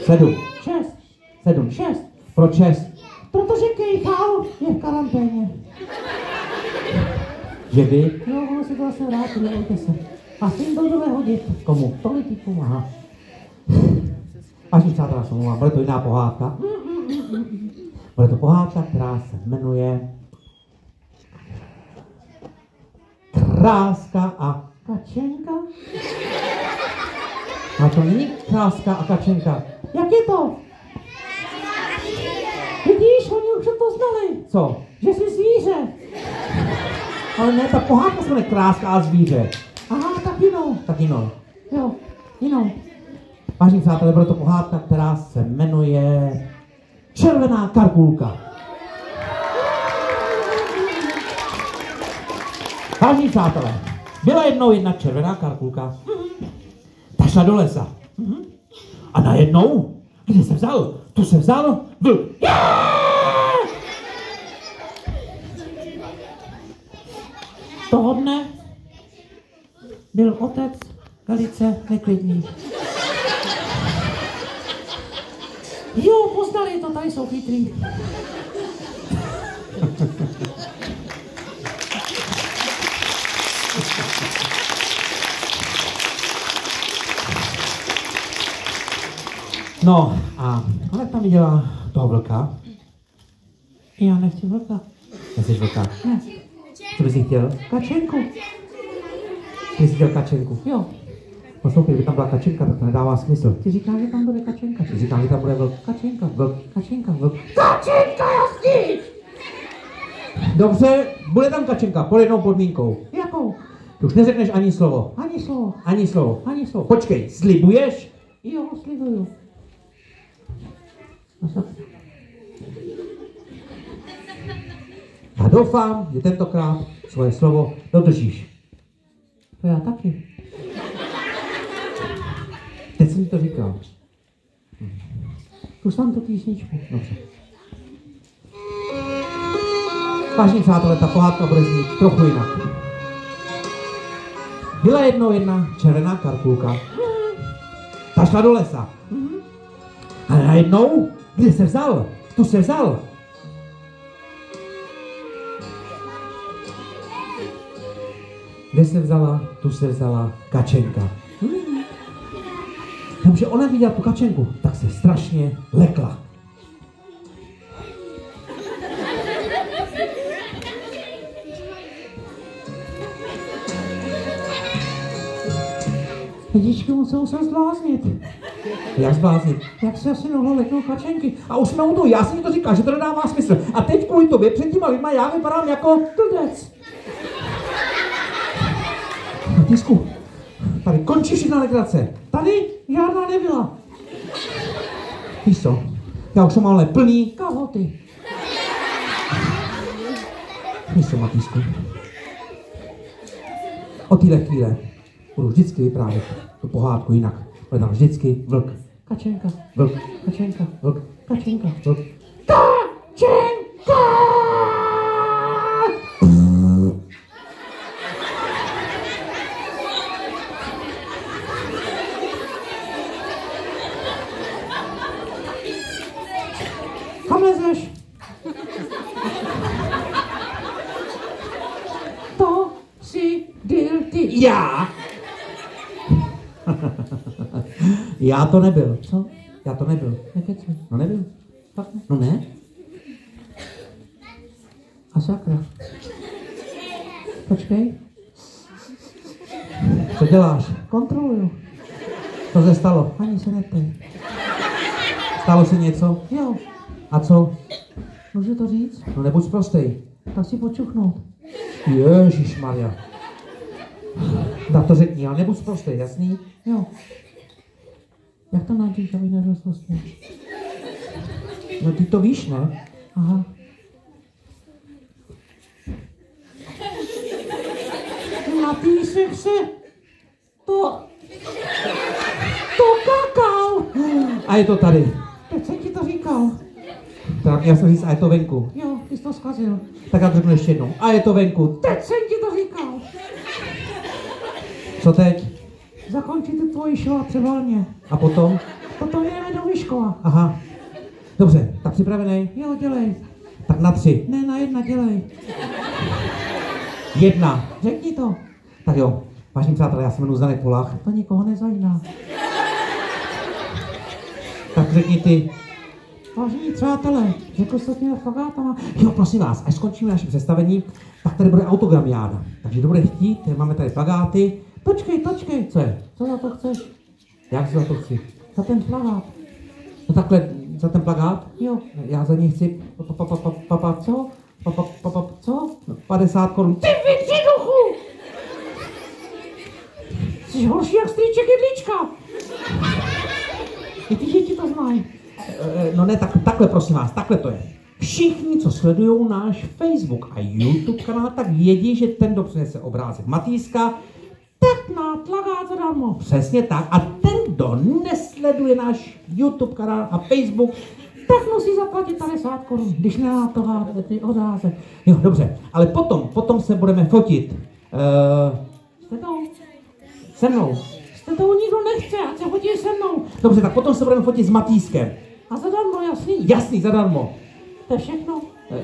7. 6. 7. 6. Proč 6? Protože Kejchal je v karanténě. Že vy? Jo, ono se to zase vrátí, nebojte se. Asi jim to bude hodit. Komu? Politikům, aha. Vážení přátelé, se omlouvám, bude to jiná pohádka. Bude to pohádka, která se jmenuje Kráska a Kačenka? A to není Kráska a Kačenka. Jak je to? Vidíš, oni už to znali. Co? Že jsi zvíře. Ale ne, ta pohádka se jmenuje Kráska a zvíře. Aha, tak jinou. Tak jinou. Jo, jinou. Vážení přátelé, bude to pohádka, která se jmenuje Červená Karkulka. Vážení přátelé, byla jednou jedna červená karkulka. Ta šla do lesa. A najednou, kde se vzal? Tu se vzal vlk. Toho dne byl otec velice neklidný. Jo, poznali to, tady jsou chytrý. No a ona tam viděla toho vlka. Já nechci vlka. Nechceš vlka? Ne, Co bys jí chtěl? Kačenku. Ty jsi chtěl Kačenku. Jo, Poslouchej, kdyby tam byla Kačenka, tak to nedává smysl. ty říkáš, že tam bude Kačenka. Ty říkám, že tam bude vlk. Kačenka, Vlk. Kačenka, vlk. Kačenka, jasný! Dobře, bude tam Kačenka, pod jednou podmínkou. Jakou? Ty už neřekneš ani slovo. Ani slovo, Ani slovo. ani slovo. Počkej, slibuješ? Jo, slibuju. No tak. Já doufám, že tentokrát svoje slovo dodržíš. To já taky. Teď jsem ti to říkal. Tu jsem tu písničku. Dobře. Vážení přátelé, ta pohádka bude znít trochu jinak. Byla jednou jedna červená karkulka. Ta šla do lesa. A najednou, kde se vzal? Tu se vzal. Kde se vzala? Tu se vzala Kačenka. Takže ona viděla tu Kačenku, tak se strašně lekla. Lidičky, musel jsem zbláznit. Jak zbláznit? Jak se asi mohlo leknout Kačenky? A už jsme u toho, já jsem ti to říkal, že to nedává smysl. A teď kvůli tobě před těma lidma já vypadám jako Blbec. Tisku, tady končí všechna legrace. Tady žádná nebyla. Víš co, já už jsem ale plný. Kahoty. Víš co, Matýsku, od téhle chvíle budu vždycky vyprávět tu pohádku jinak. Bude tam vždycky vlk, Kačenka, vlk, Kačenka, vlk, Kačenka. vlk. Kačenka! Kam lezeš? To si byl ty. Já? Já to nebyl. Co? Já to nebyl. Nekeci. No nebyl. Fakt ne? No ne? A sakra. Počkej, Co děláš? kontroluju. Co se stalo? Ani se neptej. Stalo se něco? Jo, A co? můžu to říct? No nebuď prostej. Tak si počuchnout. Ježišmarja. Tak to řekni, ale nebuď prostej, jasný? Jo. Jak to nadříš, aby nerostl sněh? No ty to víš, ne? Aha. Na písek se to kakal. A je to tady. Teď jsem ti to říkal. Tak já jsem říct, a je to venku. Jo, ty jsi to zkazil. Tak já to řeknu ještě jednou. A je to venku. Teď jsem ti to říkal. Co teď? Zakončíte tvoji show a převolně. A potom? Potom jdeme do Vyškova. Aha. Dobře, tak připravený? Jo, dělej. Tak na 3. Ne, na 1 dělej. 1. Řekni to. Tak jo, vážení přátelé, já se jmenuji Zdeněk Polach. To nikoho nezajímá. Tak řekni ty. Vážení přátelé, řekl jste těmi plakátama. Jo, prosím vás, až skončíme naše představení, tak tady bude autogramiáda. Takže kdo bude chtít, máme tady plakáty. Počkej. Co je? Co za to chceš? Jak za to chci? Za ten plakát. No takhle, za ten plakát? Jo. Já za něj chci Co? Co? 50 korun. Ty vytřiduchu! Jsi horší jak strýček jedlička. I ty děti to znají. No ne, takhle prosím vás, takhle to je. Všichni, co sledují náš Facebook a YouTube kanál, tak vědí, že ten, kdo přinese obrázek Matýska, Tak na plakát zadarmo. přesně tak. A ten, kdo nesleduje náš YouTube kanál a Facebook, Tak musí zaplatit 50 korun, když nemá to ty obrázek. jo, dobře, ale potom se budeme fotit. Jste to? Se mnou. Jste to nikdo nechce, ať se fotí se mnou. Dobře, tak potom se budeme fotit s Matýskem. A zadarmo, jasný. Jasný, zadarmo. To je všechno.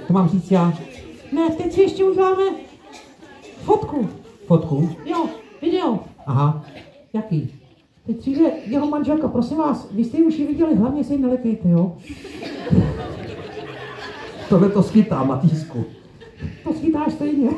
To mám říct já. Ne, teď si ještě uděláme fotku. Fotku. Jo, video. Aha. Jaký? Teď přijde jeho manželka, prosím vás, vy jste ji už ji viděli, hlavně se jí nelekejte, jo? Tohle to schytá, Matýsku. To schytáš stejně.